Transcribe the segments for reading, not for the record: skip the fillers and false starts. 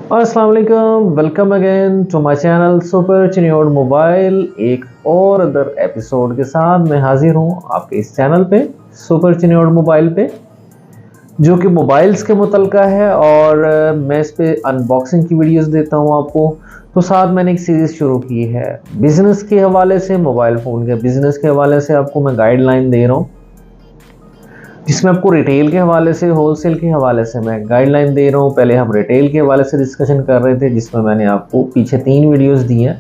अस्सलाम वालेकुम, welcome again to my channel super Chiniot mobile. एक और अदर एपिसोड के साथ मैं हाजिर हूँ आपके इस चैनल पे सुपर चिन्योड मोबाइल पे, जो कि मोबाइल्स के मुतल्लिका है। और मैं इस पे अनबॉक्सिंग की वीडियोस देता हूँ आपको। तो साथ मैंने एक सीरीज़ शुरू की है बिज़नेस के हवाले से, मोबाइल फ़ोन के बिज़नेस के हवाले से आपको मैं गाइडलाइन दे रहा हूँ, जिसमें आपको रिटेल के हवाले से, होलसेल के हवाले से मैं गाइडलाइन दे रहा हूँ। पहले हम रिटेल के हवाले से डिस्कशन कर रहे थे, जिसमें मैंने आपको पीछे 3 वीडियोस दी हैं।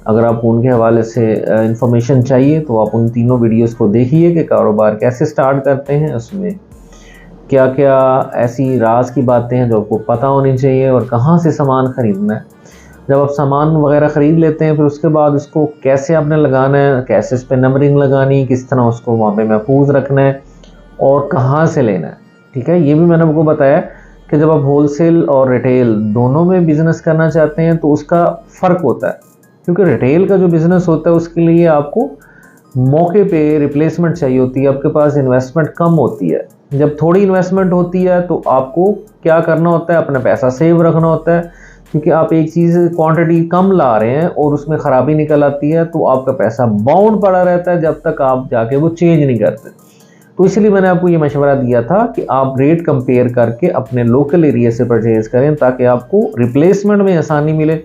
अगर आपको उनके हवाले से इंफॉर्मेशन चाहिए तो आप उन तीनों वीडियोस को देखिए कि कारोबार कैसे स्टार्ट करते हैं, उसमें क्या क्या ऐसी राज की बातें हैं जो आपको पता होनी चाहिए, और कहाँ से सामान ख़रीदना है। जब आप सामान वगैरह ख़रीद लेते हैं, फिर उसके बाद उसको कैसे आपने लगाना है, कैसे इस पर नंबरिंग लगानी, किस तरह उसको वहाँ पे महफूज रखना है और कहाँ से लेना है। ठीक है, ये भी मैंने आपको बताया कि जब आप होलसेल और रिटेल दोनों में बिज़नेस करना चाहते हैं तो उसका फ़र्क होता है, क्योंकि रिटेल का जो बिज़नेस होता है उसके लिए आपको मौके पे रिप्लेसमेंट चाहिए होती है, आपके पास इन्वेस्टमेंट कम होती है। जब थोड़ी इन्वेस्टमेंट होती है तो आपको क्या करना होता है, अपना पैसा सेव रखना होता है, क्योंकि आप एक चीज़ क्वांटिटी कम ला रहे हैं और उसमें ख़राबी निकल आती है तो आपका पैसा बाउंड पड़ा रहता है जब तक आप जाके वो चेंज नहीं करते। तो इसलिए मैंने आपको ये मशवरा दिया था कि आप रेट कंपेयर करके अपने लोकल एरिया से परचेज़ करें, ताकि आपको रिप्लेसमेंट में आसानी मिले।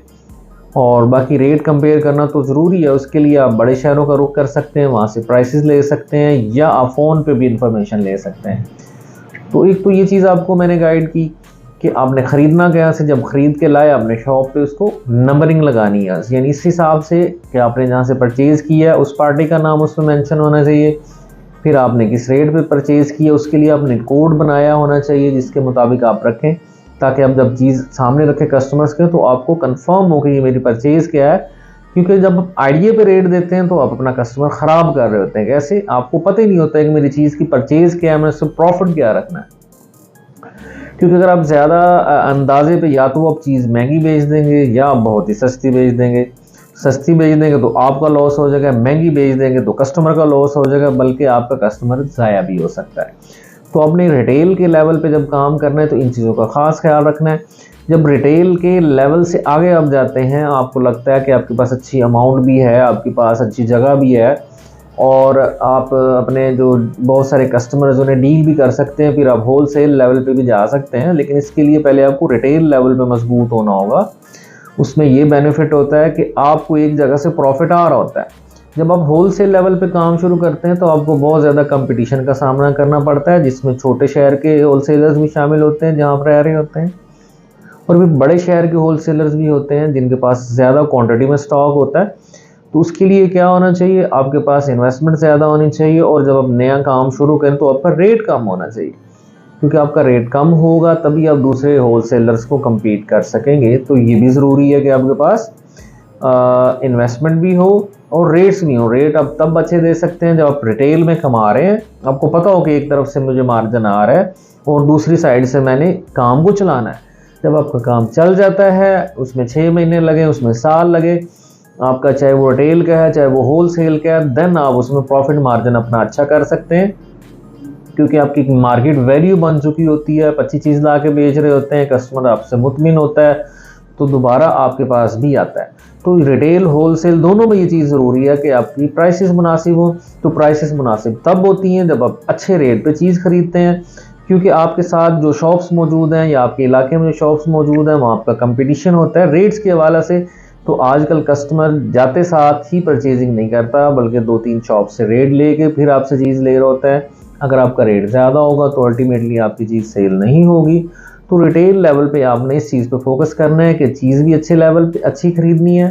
और बाकी रेट कंपेयर करना तो ज़रूरी है, उसके लिए आप बड़े शहरों का रुख कर सकते हैं, वहाँ से प्राइसेस ले सकते हैं, या आप फ़ोन पे भी इंफॉर्मेशन ले सकते हैं। तो एक तो ये चीज़ आपको मैंने गाइड की कि आपने ख़रीदना क्या से, जब ख़रीद के लाए आपने शॉप पे उसको नंबरिंग लगानी है, यानी इस हिसाब से कि आपने जहाँ से परचेज़ किया है उस पार्टी का नाम उसमें मेंशन होना चाहिए। फिर आपने किस रेट पे परचेज़ किया उसके लिए आपने कोड बनाया होना चाहिए, जिसके मुताबिक आप रखें, ताकि आप जब चीज़ सामने रखें कस्टमर्स के तो आपको कंफर्म हो कि ये मेरी परचेज़ क्या है। क्योंकि जब आप आइडिया पे रेट देते हैं तो आप अपना कस्टमर ख़राब कर रहे होते हैं। कैसे, आपको पता ही नहीं होता है कि मेरी चीज़ की परचेज़ क्या है, मैंने उससे प्रॉफिट क्या रखना है। क्योंकि अगर आप ज़्यादा अंदाजे पे या तो आप चीज़ महंगी बेच देंगे या आप बहुत ही सस्ती बेच देंगे। सस्ती बेच देंगे तो आपका लॉस हो जाएगा, महंगी बेच देंगे तो कस्टमर का लॉस हो जाएगा, बल्कि आपका कस्टमर ज़ाया भी हो सकता है। तो अपने रिटेल के लेवल पे जब काम करना है तो इन चीज़ों का ख़ास ख्याल रखना है। जब रिटेल के लेवल से आगे आप जाते हैं, आपको लगता है कि आपके पास अच्छी अमाउंट भी है, आपके पास अच्छी जगह भी है, और आप अपने जो बहुत सारे कस्टमर्स उन्हें डील भी कर सकते हैं, फिर आप होलसेल लेवल पे भी जा सकते हैं। लेकिन इसके लिए पहले आपको रिटेल लेवल पे मजबूत होना होगा। उसमें ये बेनिफिट होता है कि आपको एक जगह से प्रॉफिट आ रहा होता है। जब आप होलसेल लेवल पे काम शुरू करते हैं तो आपको बहुत ज़्यादा कंपटीशन का सामना करना पड़ता है, जिसमें छोटे शहर के होलसेलर्स भी शामिल होते हैं जहाँ आप रह रहे होते हैं, और फिर बड़े शहर के होलसेलर्स भी होते हैं जिनके पास ज़्यादा क्वांटिटी में स्टॉक होता है। तो उसके लिए क्या होना चाहिए, आपके पास इन्वेस्टमेंट ज़्यादा होनी चाहिए, और जब आप नया काम शुरू करें तो आपका रेट कम होना चाहिए, क्योंकि आपका रेट कम होगा तभी आप दूसरे होलसेलर्स को compete कर सकेंगे। तो ये भी ज़रूरी है कि आपके पास इन्वेस्टमेंट भी हो और रेट्स भी हो। रेट आप तब अच्छे दे सकते हैं जब आप रिटेल में कमा रहे हैं, आपको पता हो कि एक तरफ से मुझे मार्जिन आ रहा है और दूसरी साइड से मैंने काम को चलाना है। जब आपका काम चल जाता है, उसमें 6 महीने लगे, उसमें साल लगे, आपका चाहे वो रिटेल का है चाहे वो होलसेल का है, देन आप उसमें प्रॉफिट मार्जिन अपना अच्छा कर सकते हैं, क्योंकि आपकी मार्केट वैल्यू बन चुकी होती है। आप अच्छी चीज़ ला के बेच रहे होते हैं, कस्टमर आपसे मुतमिन होता है तो दोबारा आपके पास भी आता है। तो रिटेल होलसेल दोनों में ये चीज़ ज़रूरी है कि आपकी प्राइसेस मुनासिब हो। तो प्राइसेस मुनासिब तब होती हैं जब आप अच्छे रेट पे चीज़ ख़रीदते हैं, क्योंकि आपके साथ जो शॉप्स मौजूद हैं या आपके इलाके में जो शॉप्स मौजूद हैं वहाँ आपका कंपटीशन होता है रेट्स के हवाले से। तो आजकल कस्टमर जाते साथ ही परचेजिंग नहीं करता, बल्कि 2-3 शॉप से रेट लेके फिर आपसे चीज़ ले रहा होता है। अगर आपका रेट ज़्यादा होगा तो अल्टीमेटली आपकी चीज़ सेल नहीं होगी। तो रिटेल लेवल पे आपने इस चीज़ पे फोकस करना है कि चीज़ भी अच्छे लेवल पे अच्छी ख़रीदनी है,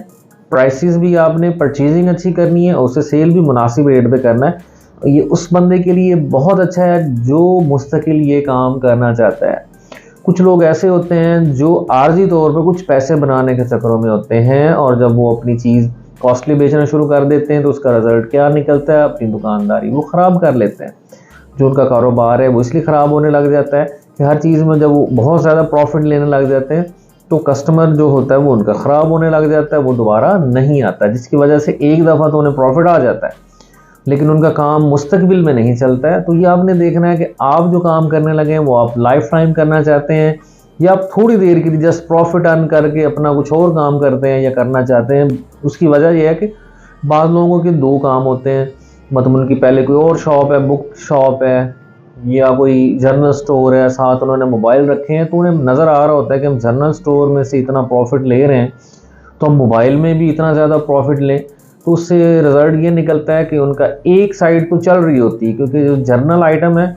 प्राइसेस भी आपने परचेजिंग अच्छी करनी है, और उसे सेल भी मुनासिब रेट पे करना है। ये उस बंदे के लिए बहुत अच्छा है जो मुस्तकिल ये काम करना चाहता है। कुछ लोग ऐसे होते हैं जो आर्जी तौर पर कुछ पैसे बनाने के चक्करों में होते हैं, और जब वो अपनी चीज़ कॉस्टली बेचना शुरू कर देते हैं तो उसका रिज़ल्ट क्या निकलता है, अपनी दुकानदारी वो ख़राब कर लेते हैं। जो उनका कारोबार है वो इसलिए ख़राब होने लग जाता है कि हर चीज़ में जब वो बहुत ज़्यादा प्रॉफिट लेने लग जाते हैं तो कस्टमर जो होता है वो उनका ख़राब होने लग जाता है, वो दोबारा नहीं आता, जिसकी वजह से एक दफ़ा तो उन्हें प्रॉफिट आ जाता है लेकिन उनका काम मुस्तकबिल में नहीं चलता है। तो ये आपने देखना है कि आप जो काम करने लगे हैं वो आप लाइफ टाइम करना चाहते हैं, या आप थोड़ी देर के लिए जस्ट प्रॉफिट अर्न करके अपना कुछ और काम करते हैं या करना चाहते हैं। उसकी वजह यह है कि बाद लोगों के दो काम होते हैं, मतलब उनकी पहले कोई और शॉप है, बुक शॉप है या कोई जनरल स्टोर है, साथ उन्होंने मोबाइल रखे हैं, तो उन्हें नज़र आ रहा होता है कि हम जनरल स्टोर में से इतना प्रॉफिट ले रहे हैं तो हम मोबाइल में भी इतना ज़्यादा प्रॉफिट लें। तो उससे रिज़ल्ट ये निकलता है कि उनका एक साइड तो चल रही होती है, क्योंकि जो जनरल आइटम है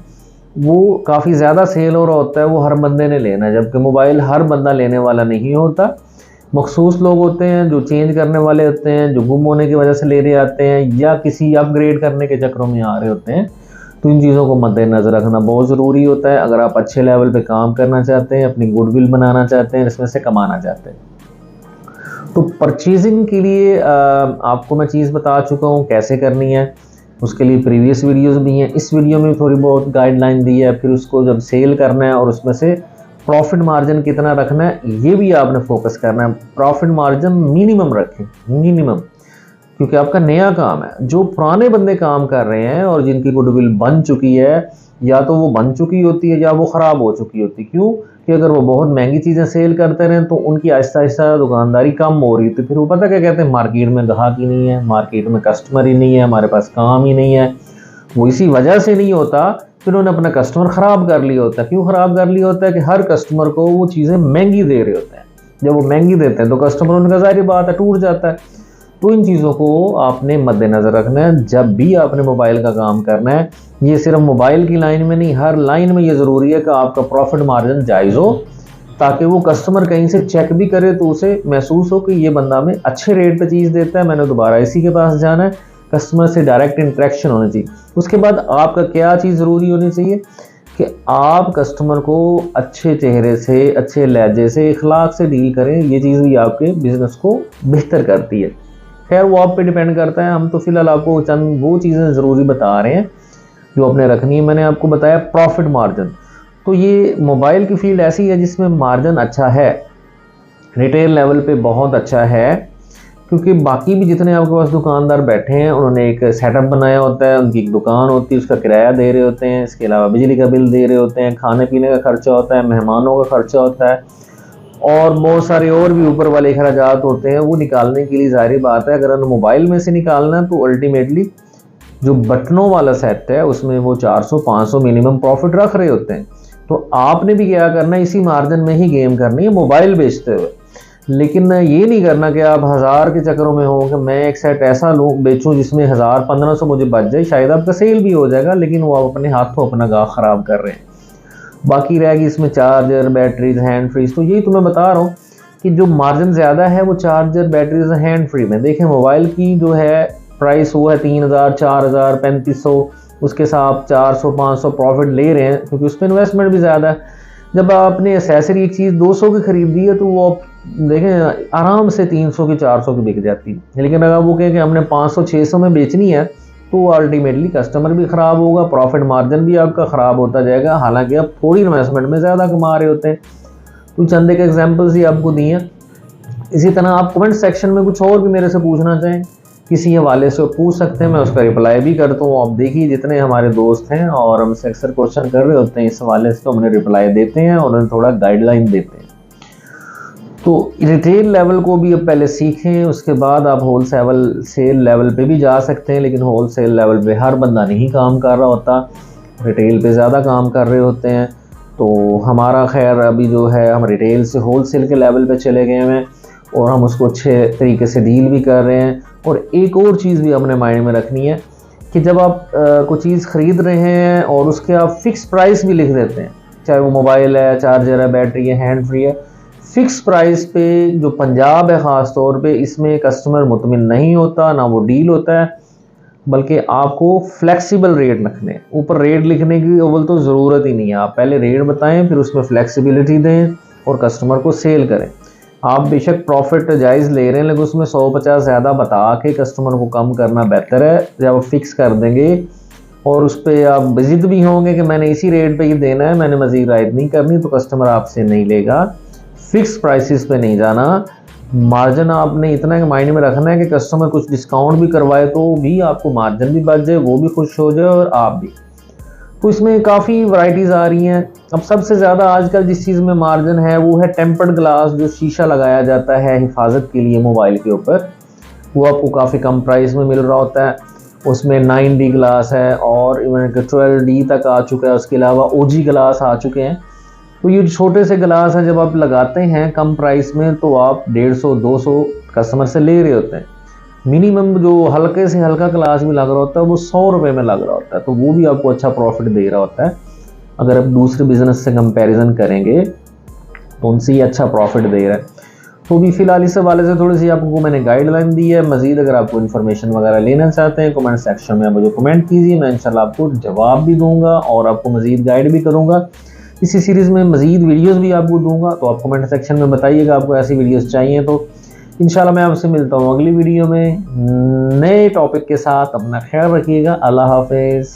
वो काफ़ी ज़्यादा सेल हो रहा होता है, वो हर बंदे ने लेना है, जबकि मोबाइल हर बंदा लेने वाला नहीं होता। मखसूस लोग होते हैं जो चेंज करने वाले होते हैं, जो गुम होने की वजह से ले रहे आते हैं या किसी अपग्रेड करने के चक्करों में आ रहे होते हैं। तो इन चीज़ों को मद्देनज़र रखना बहुत ज़रूरी होता है अगर आप अच्छे लेवल पे काम करना चाहते हैं, अपनी गुडविल बनाना चाहते हैं, इसमें से कमाना चाहते हैं। तो परचेजिंग के लिए आपको मैं चीज़ बता चुका हूँ कैसे करनी है, उसके लिए प्रीवियस वीडियोस भी हैं, इस वीडियो में थोड़ी बहुत गाइडलाइन दी है। फिर उसको जब सेल करना है और उसमें से प्रॉफिट मार्जिन कितना रखना है ये भी आपने फोकस करना है। प्रॉफिट मार्जिन मिनिमम रखें, मिनिमम, क्योंकि आपका नया काम है। जो पुराने बंदे काम कर रहे हैं और जिनकी गुडविल बन चुकी है, या तो वो बन चुकी होती है या वो ख़राब हो चुकी होती है। क्यों कि अगर वो बहुत महंगी चीज़ें सेल करते रहें तो उनकी आहिस्ता आहिस्ता दुकानदारी कम हो रही थी। फिर वो पता क्या कहते हैं, मार्केट में ग्राहक ही नहीं है, मार्केट में कस्टमर ही नहीं है, हमारे पास काम ही नहीं है। वो इसी वजह से नहीं होता, फिर उन्होंने अपना कस्टमर ख़राब कर लिया होता है। क्यों ख़राब कर लिया होता है कि हर कस्टमर को वो चीज़ें महंगी दे रहे होते हैं। जब वो महंगी देते हैं तो कस्टमर उनका ज़ाहिर बात है टूट जाता है। तो इन चीज़ों को आपने मद्देनज़र रखना है जब भी आपने मोबाइल का काम करना है। ये सिर्फ मोबाइल की लाइन में नहीं, हर लाइन में ये ज़रूरी है कि आपका प्रॉफिट मार्जिन जायज़ हो, ताकि वो कस्टमर कहीं से चेक भी करे तो उसे महसूस हो कि ये बंदा हमें अच्छे रेट पे चीज़ देता है, मैंने दोबारा इसी के पास जाना है। कस्टमर से डायरेक्ट इंटरेक्शन होनी चाहिए। उसके बाद आपका क्या चीज़ ज़रूरी होनी चाहिए कि आप कस्टमर को अच्छे चेहरे से, अच्छे लहजे से, इखलाक से डील करें। ये चीज़ भी आपके बिज़नेस को बेहतर करती है। खैर वो आप पे डिपेंड करता है, हम तो फ़िलहाल आपको चंद वो चीज़ें ज़रूरी बता रहे हैं जो आपने रखनी है। मैंने आपको बताया प्रॉफिट मार्जिन, तो ये मोबाइल की फील्ड ऐसी है जिसमें मार्जिन अच्छा है, रिटेल लेवल पे बहुत अच्छा है, क्योंकि बाकी भी जितने आपके पास दुकानदार बैठे हैं उन्होंने एक सेटअप बनाया होता है, उनकी एक दुकान होती है, उसका किराया दे रहे होते हैं, इसके अलावा बिजली का बिल दे रहे होते हैं, खाने पीने का खर्चा होता है, मेहमानों का खर्चा होता है, और बहुत सारे और भी ऊपर वाले खर्चात होते हैं। वो निकालने के लिए ज़ाहिर बात है अगर उन्हें मोबाइल में से निकालना है तो अल्टीमेटली जो बटनों वाला सेट है उसमें वो 400-500 मिनिमम प्रॉफिट रख रहे होते हैं। तो आपने भी क्या करना है, इसी मार्जिन में ही गेम करनी है मोबाइल बेचते हुए। लेकिन ये नहीं करना कि आप 1000 के चक्करों में हो कि मैं एक सेट ऐसा लूँ बेचूँ जिसमें 1000-1500 मुझे बच जाए, शायद आपका सेल भी हो जाएगा, लेकिन वो आप अपने हाथों अपना गाँव ख़राब कर रहे हैं। बाकी रहेगी इसमें चार्जर, बैटरीज, हैंड फ्रीज। तो यही तो मैं बता रहा हूँ कि जो मार्जिन ज़्यादा है वो चार्जर, बैटरीज, हैंड फ्री में। देखें मोबाइल की जो है प्राइस वो है 3000, 4000, 3500, उसके साथ 400-500 प्रॉफिट ले रहे हैं क्योंकि उस पर इन्वेस्टमेंट भी ज़्यादा है। जब आपने एसेसरी एक चीज़ 200 की खरीदी है तो वो आप देखें आराम से 300 की, 400 की बिक जाती है। लेकिन अगर वो कहें कि हमने 500-600 में बेचनी है तो अल्टीमेटली कस्टमर भी ख़राब होगा, प्रॉफिट मार्जिन भी आपका ख़राब होता जाएगा, हालांकि आप थोड़ी इन्वेस्टमेंट में ज़्यादा कमा रहे होते हैं। तो चंद एक एग्जांपल्स ही आपको दिए हैं। इसी तरह आप कमेंट सेक्शन में कुछ और भी मेरे से पूछना चाहें किसी हवाले से पूछ सकते हैं, मैं उसका रिप्लाई भी करता हूँ। आप देखिए जितने हमारे दोस्त हैं और हमसे अक्सर क्वेश्चन कर रहे होते हैं इस हवाले से, तो हमने रिप्लाई देते हैं और उन्हें थोड़ा गाइडलाइन देते हैं। तो रिटेल लेवल को भी अब पहले सीखें, उसके बाद आप होल सेल लेवल पे भी जा सकते हैं। लेकिन होल सेल लेवल पे हर बंदा नहीं काम कर रहा होता, रिटेल पे ज़्यादा काम कर रहे होते हैं। तो हमारा खैर अभी जो है हम रिटेल से होल सेल के लेवल पे चले गए हैं और हम उसको अच्छे तरीके से डील भी कर रहे हैं। और एक और चीज़ भी अपने माइंड में रखनी है कि जब आप कोई चीज़ ख़रीद रहे हैं और उसके आप फ़िक्स प्राइस भी लिख देते हैं, चाहे वो मोबाइल है, चार्जर है, बैटरी है, हैंड फ्री है, फ़िक्स प्राइस पे जो पंजाब है ख़ास तौर पे, इसमें कस्टमर मुतमिन नहीं होता, ना वो डील होता है। बल्कि आपको फ्लेक्सिबल रेट रखने, ऊपर रेट लिखने की अव्वल तो ज़रूरत ही नहीं है। आप पहले रेट बताएं, फिर उसमें फ्लेक्सिबिलिटी दें और कस्टमर को सेल करें। आप बेशक प्रॉफिट जायज़ ले रहे हैं लेकिन उसमें 100-50 ज़्यादा बता के कस्टमर को कम करना बेहतर है। जब आप फिक्स कर देंगे और उस पर आप ज़िद भी होंगे कि मैंने इसी रेट पे ही देना है, मैंने मज़ीद रायत नहीं करनी, तो कस्टमर आपसे नहीं लेगा। फिक्स प्राइसेस पे नहीं जाना। मार्जिन आपने इतना माइंड में रखना है कि कस्टमर कुछ डिस्काउंट भी करवाए तो भी आपको मार्जिन भी बच जाए, वो भी खुश हो जाए और आप भी। तो इसमें काफ़ी वैरायटीज़ आ रही हैं। अब सबसे ज़्यादा आजकल जिस चीज़ में मार्जिन है वो है टेम्पर्ड ग्लास, जो शीशा लगाया जाता है हिफाजत के लिए मोबाइल के ऊपर, वो आपको काफ़ी कम प्राइस में मिल रहा होता है। उसमें 9D ग्लास है और इवन 12D तक आ चुका है। उसके अलावा OG ग्लास आ चुके हैं। तो ये छोटे से ग्लास हैं, जब आप लगाते हैं कम प्राइस में तो आप 150-200 कस्टमर से ले रहे होते हैं। मिनिमम जो हल्के से हल्का ग्लास भी लग रहा होता है वो 100 रुपये में लग रहा होता है, तो वो भी आपको अच्छा प्रॉफिट दे रहा होता है। अगर आप दूसरे बिजनेस से कंपैरिजन करेंगे तो उनसे ही अच्छा प्रॉफिट दे रहा है। तो भी फिलहाल इस हवाले से थोड़ी सी आपको मैंने गाइडलाइन दी है। मजीद अगर आपको इन्फॉर्मेशन वगैरह लेना चाहते हैं कमेंट सेक्शन में मुझे कमेंट कीजिए, मैं इंशाल्लाह आपको जवाब भी दूंगा और आपको मजीद गाइड भी करूंगा। इसी सीरीज़ में मजीद वीडियोस भी आपको दूंगा, तो आप कमेंट सेक्शन में बताइएगा आपको ऐसी वीडियोस चाहिए। तो इंशाल्लाह मैं आपसे मिलता हूँ अगली वीडियो में नए टॉपिक के साथ। अपना ख्याल रखिएगा। अल्लाह हाफिज़।